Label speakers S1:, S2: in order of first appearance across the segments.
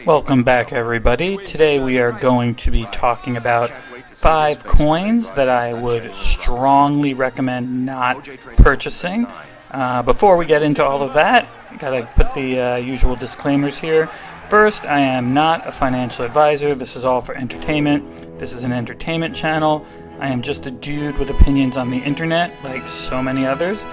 S1: Welcome back, everybody. Today we are going to be talking about 5 coins that I would strongly recommend not purchasing. Before we get into all of that, gotta put the usual disclaimers here. First, I am not a financial advisor. This is all for entertainment. This is an entertainment channel. I am just a dude with opinions on the internet, like so many others.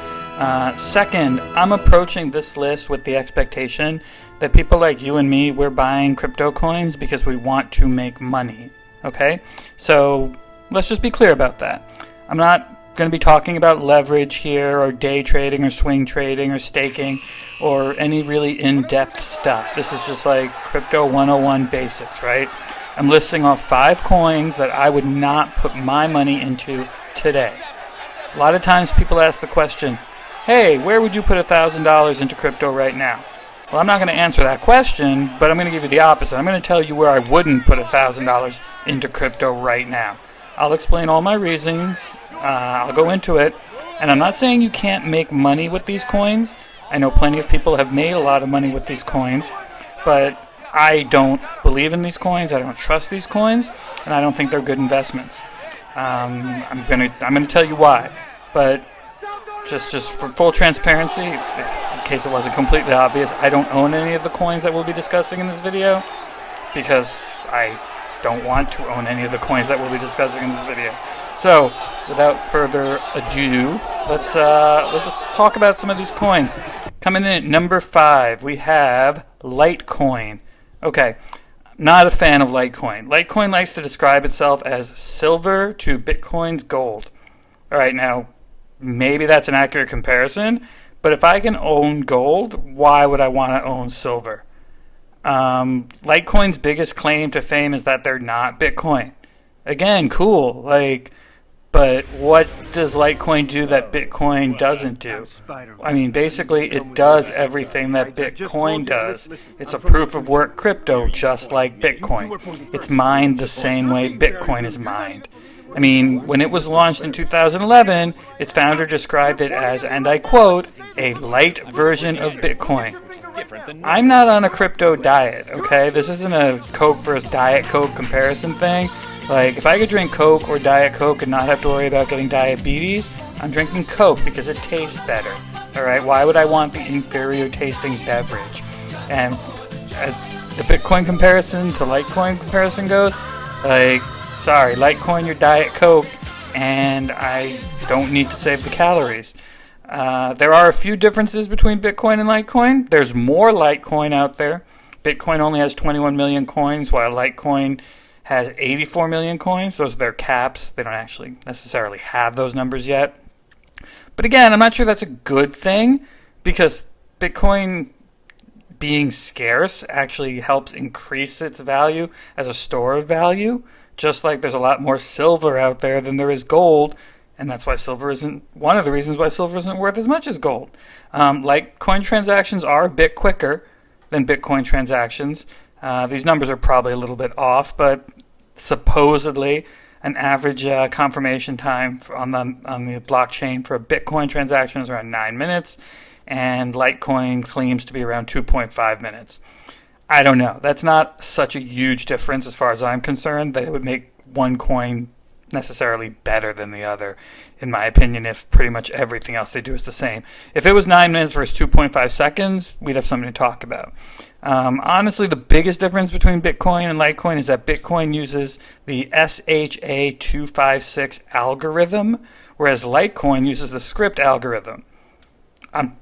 S1: Second, I'm approaching this list with the expectation that people like you and me, we're buying crypto coins because we want to make money, okay? So let's just be clear about that. I'm not going to be talking about leverage here or day trading or swing trading or staking or any really in-depth stuff. This is just like crypto 101 basics, right? I'm listing off 5 coins that I would not put my money into today. A lot of times people ask the question, hey, where would you put $1,000 into crypto right now? Well, I'm not going to answer that question, but I'm going to give you the opposite. I'm going to tell you where I wouldn't put $1,000 into crypto right now. I'll explain all my reasons. I'll go into it. And I'm not saying you can't make money with these coins. I know plenty of people have made a lot of money with these coins, but I don't believe in these coins. I don't trust these coins, and I don't think they're good investments. I'm gonna tell you why, but just for full transparency, in case it wasn't completely obvious, I don't own any of the coins that we'll be discussing in this video because I don't want to own any of the coins that we'll be discussing in this video. So, without further ado, let's talk about some of these coins. Coming in at number 5, we have Litecoin. Okay, not a fan of Litecoin. Litecoin likes to describe itself as silver to Bitcoin's gold. All right, now, maybe that's an accurate comparison, but if I can own gold, why would I want to own silver? Litecoin's biggest claim to fame is that they're not Bitcoin. Again, cool, but what does Litecoin do that Bitcoin doesn't do? I mean, basically, it does everything that Bitcoin does. It's a proof-of-work crypto, just like Bitcoin. It's mined the same way Bitcoin is mined. I mean, when it was launched in 2011, its founder described it as, and I quote, a light version of Bitcoin. I'm not on a crypto diet, okay? This isn't a Coke versus Diet Coke comparison thing. Like, if I could drink Coke or Diet Coke and not have to worry about getting diabetes, I'm drinking Coke because it tastes better, all right? Why would I want the inferior tasting beverage? And the Bitcoin comparison to Litecoin comparison goes, sorry, Litecoin, your Diet Coke, and I don't need to save the calories. There are a few differences between Bitcoin and Litecoin. There's more Litecoin out there. Bitcoin only has 21 million coins, while Litecoin has 84 million coins. Those are their caps. They don't actually necessarily have those numbers yet. But again, I'm not sure that's a good thing, because Bitcoin being scarce actually helps increase its value as a store of value. Just like there's a lot more silver out there than there is gold, and that's why silver isn't one of the reasons why silver isn't worth as much as gold. Litecoin transactions are a bit quicker than Bitcoin transactions. These numbers are probably a little bit off, but supposedly an average confirmation time on the blockchain for a Bitcoin transaction is around 9 minutes, and Litecoin claims to be around 2.5 minutes. I don't know. That's not such a huge difference as far as I'm concerned that it would make one coin necessarily better than the other, in my opinion, if pretty much everything else they do is the same. If it was 9 minutes versus 2.5 seconds, we'd have something to talk about. Honestly, the biggest difference between Bitcoin and Litecoin is that Bitcoin uses the SHA-256 algorithm, whereas Litecoin uses the script algorithm. I'm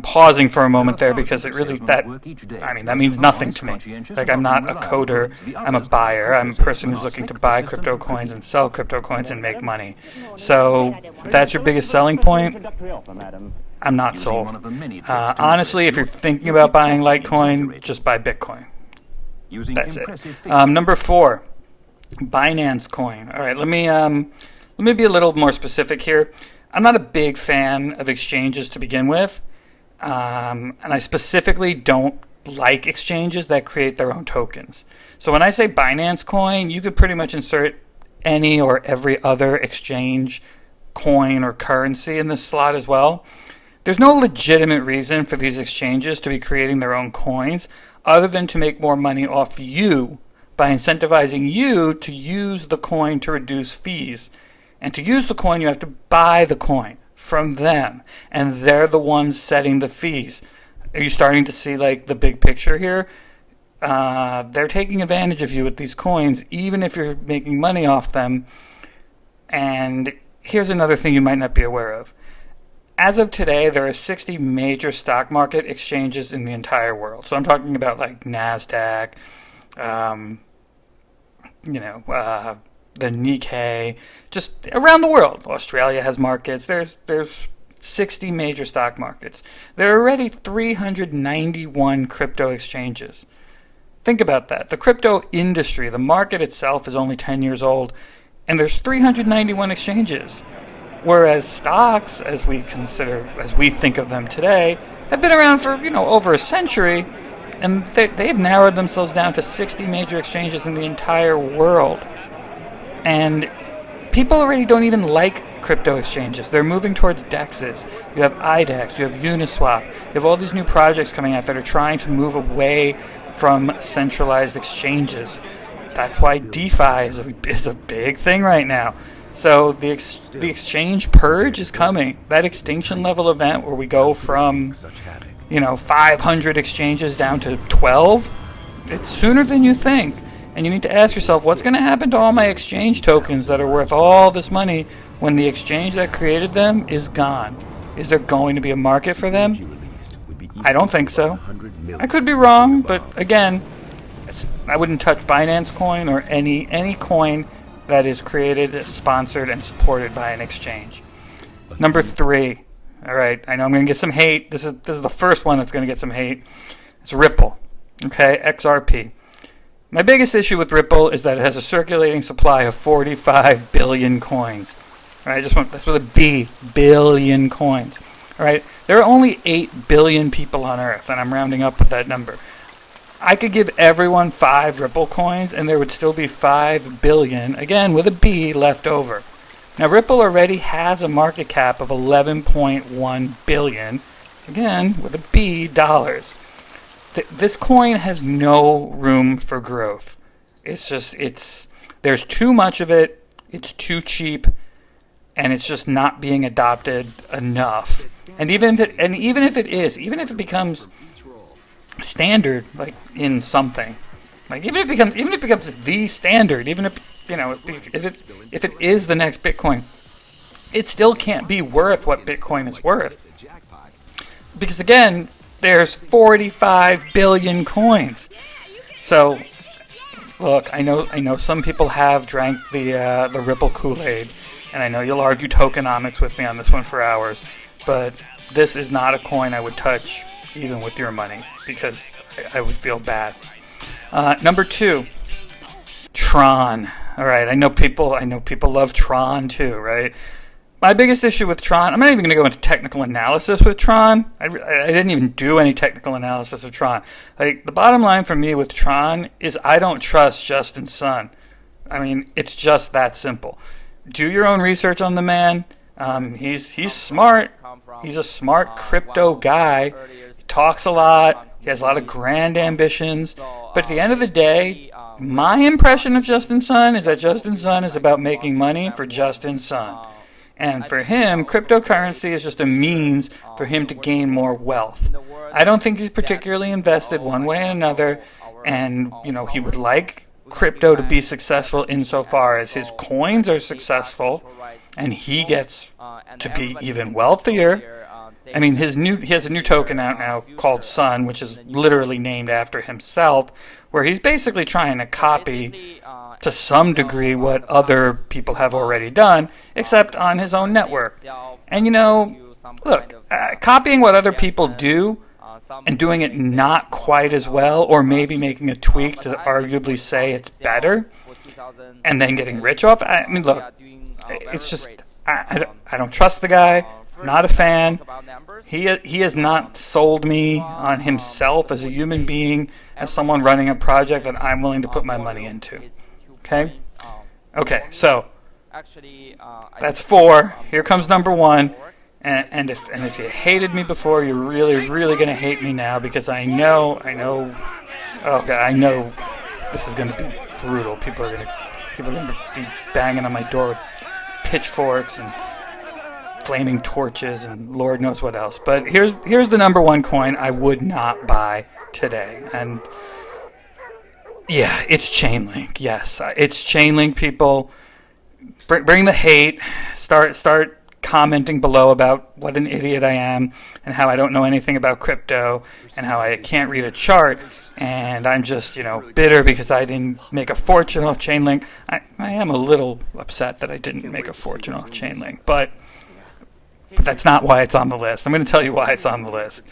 S1: pausing for a moment there because that means nothing to me. Like, I'm not a coder, I'm a buyer. I'm a person who's looking to buy crypto coins and sell crypto coins and make money. So if that's your biggest selling point, I'm not sold. Honestly, if you're thinking about buying Litecoin, just buy Bitcoin. That's it. Number 4, Binance Coin. All right, let me be a little more specific here. I'm not a big fan of exchanges to begin with, and I specifically don't like exchanges that create their own tokens. So when I say Binance Coin, you could pretty much insert any or every other exchange, coin, or currency in this slot as well. There's no legitimate reason for these exchanges to be creating their own coins other than to make more money off you by incentivizing you to use the coin to reduce fees. And to use the coin, you have to buy the coin from them, and they're the ones setting the fees. Are you starting to see like the big picture here? They're taking advantage of you with these coins, even if you're making money off them. And here's another thing you might not be aware of. As of today, there are 60 major stock market exchanges in the entire world. So I'm talking about like NASDAQ, the Nikkei, just around the world. Australia has markets. There's 60 major stock markets. There are already 391 crypto exchanges. Think about that. The crypto industry, the market itself, is only 10 years old, and there's 391 exchanges. Whereas stocks, as we think of them today, have been around for over a century, and they've narrowed themselves down to 60 major exchanges in the entire world. And people already don't even like crypto exchanges. They're moving towards DEXs. You have IDEX, you have Uniswap, you have all these new projects coming out that are trying to move away from centralized exchanges. That's why DeFi is a big thing right now. So the exchange purge is coming. That extinction level event where we go from 500 exchanges down to 12, it's sooner than you think. And you need to ask yourself, what's going to happen to all my exchange tokens that are worth all this money when the exchange that created them is gone? Is there going to be a market for them? I don't think so. I could be wrong, but again, I wouldn't touch Binance Coin or any coin that is created, sponsored, and supported by an exchange. Number 3. All right, I know I'm going to get some hate. This is the first one that's going to get some hate. It's Ripple. Okay, XRP. My biggest issue with Ripple is that it has a circulating supply of 45 billion coins. All right, that's with a B, billion coins. All right, there are only 8 billion people on Earth, and I'm rounding up with that number. I could give everyone 5 Ripple coins, and there would still be 5 billion, again with a B, left over. Now, Ripple already has a market cap of 11.1 billion, again with a B, dollars. This coin has no room for growth. There's too much of it, it's too cheap, and it's just not being adopted enough. And even if it becomes standard, like in something, like even if it becomes the standard, even if if it is the next Bitcoin, it still can't be worth what Bitcoin is worth. Because again, there's 45 billion coins. So, look, I know some people have drank the Ripple Kool-Aid, and I know you'll argue tokenomics with me on this one for hours, but this is not a coin I would touch even with your money, because I would feel bad. Number 2, Tron. All right, I know people love Tron too, right? My biggest issue with Tron, I'm not even going to go into technical analysis with Tron. I didn't even do any technical analysis of Tron. Like, the bottom line for me with Tron is I don't trust Justin Sun. I mean, it's just that simple. Do your own research on the man. He's smart. He's a smart crypto guy. He talks a lot. He has a lot of grand ambitions. But at the end of the day, my impression of Justin Sun is that Justin Sun is about making money for Justin Sun. And for him, cryptocurrency is just a means for him to gain more wealth. I don't think he's particularly invested one way or another, and he would like crypto to be successful insofar as his coins are successful, and he gets to be even wealthier. I mean, he has a new token out now called Sun, which is literally named after himself, where he's basically trying to copy to some degree what other people have already done, except on his own network. And look, copying what other people do and doing it not quite as well, or maybe making a tweak to arguably say it's better, and then getting rich off. I mean, look, it's just I don't trust the guy. Not a fan. He has not sold me on himself as a human being, as someone running a project that I'm willing to put my money into. Okay, so that's 4. Here comes number 1. And if you hated me before, you're really, really going to hate me now, because I know Oh God, I know this is going to be brutal. People are going to be banging on my door with pitchforks and flaming torches and Lord knows what else. But here's the number one coin I would not buy today, and yeah, it's Chainlink. Yes, it's Chainlink. People, bring the hate. Start commenting below about what an idiot I am and how I don't know anything about crypto and how I can't read a chart and I'm just, bitter because I didn't make a fortune off Chainlink. I am a little upset that I didn't make a fortune off Chainlink, but that's not why it's on the list. I'm going to tell you why it's on the list.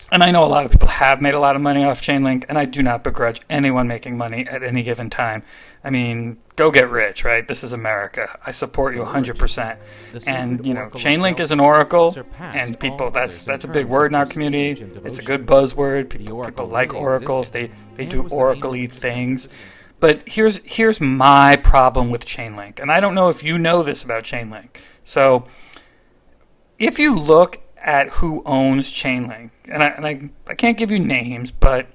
S1: And I know a lot of people have made a lot of money off Chainlink, and I do not begrudge anyone making money at any given time. I mean, go get rich, right? This is America. I support you 100%. And, Chainlink is an oracle, and people, that's a big word in our community. It's a good buzzword. People like oracles. They do oracle-y things. But here's my problem with Chainlink, and I don't know if you know this about Chainlink. So if you look at who owns Chainlink, and I can't give you names, but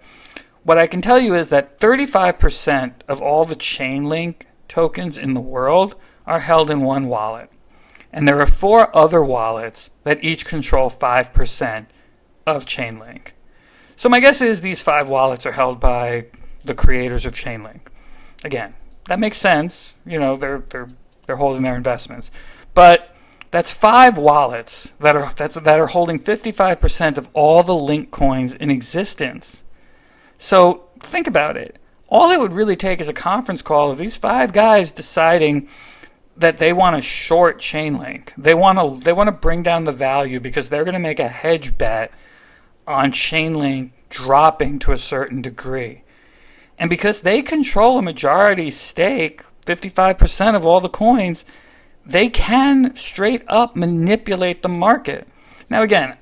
S1: what I can tell you is that 35% of all the Chainlink tokens in the world are held in one wallet. And there are 4 other wallets that each control 5% of Chainlink. So my guess is these 5 wallets are held by the creators of Chainlink. Again, that makes sense. They're holding their investments. But that's 5 wallets that are holding 55% of all the Link coins in existence. So think about it. All it would really take is a conference call of these 5 guys deciding that they want to short Chainlink. They want to bring down the value because they're going to make a hedge bet on Chainlink dropping to a certain degree. And because they control a majority stake, 55% of all the coins, they can straight up manipulate the market. Now again,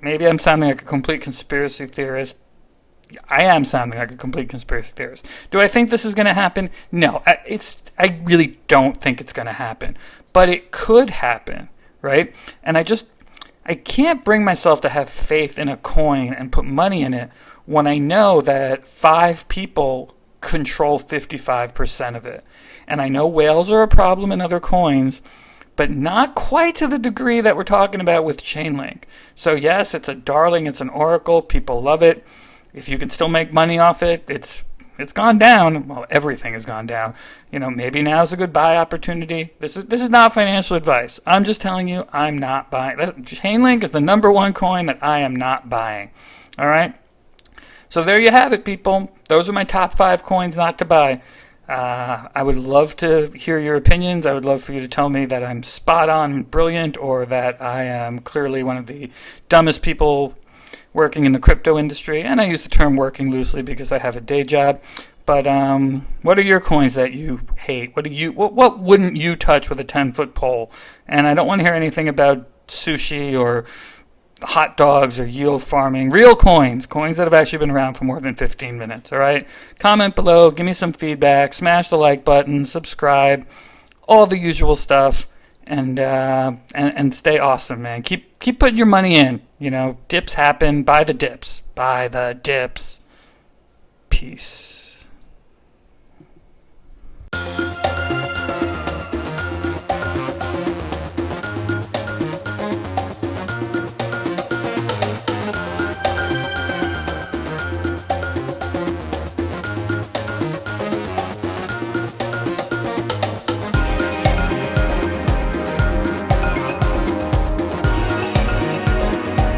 S1: maybe I'm sounding like a complete conspiracy theorist. I am sounding like a complete conspiracy theorist. Do I think this is going to happen? No, I really don't think it's going to happen. But it could happen, right? And I can't bring myself to have faith in a coin and put money in it when I know that 5 people control 55% of it. And I know whales are a problem in other coins, but not quite to the degree that we're talking about with Chainlink. So yes, it's a darling, it's an oracle, people love it. If you can still make money off it, it's gone down. Well, everything has gone down. Maybe now's a good buy opportunity. This is not financial advice. I'm just telling you I'm not buying. Chainlink is the number one coin that I am not buying. All right? So there you have it, people. Those are my top 5 coins not to buy. I would love to hear your opinions. I would love for you to tell me that I'm spot on and brilliant, or that I am clearly one of the dumbest people working in the crypto industry. And I use the term working loosely because I have a day job. But what are your coins that you hate? What wouldn't you touch with a 10-foot pole? And I don't want to hear anything about sushi or hot dogs or yield farming. Real coins that have actually been around for more than 15 minutes. All right, comment below, give me some feedback, smash the like button, subscribe, all the usual stuff, and stay awesome, man. Keep putting your money in. Dips happen. Buy the dips. Peace.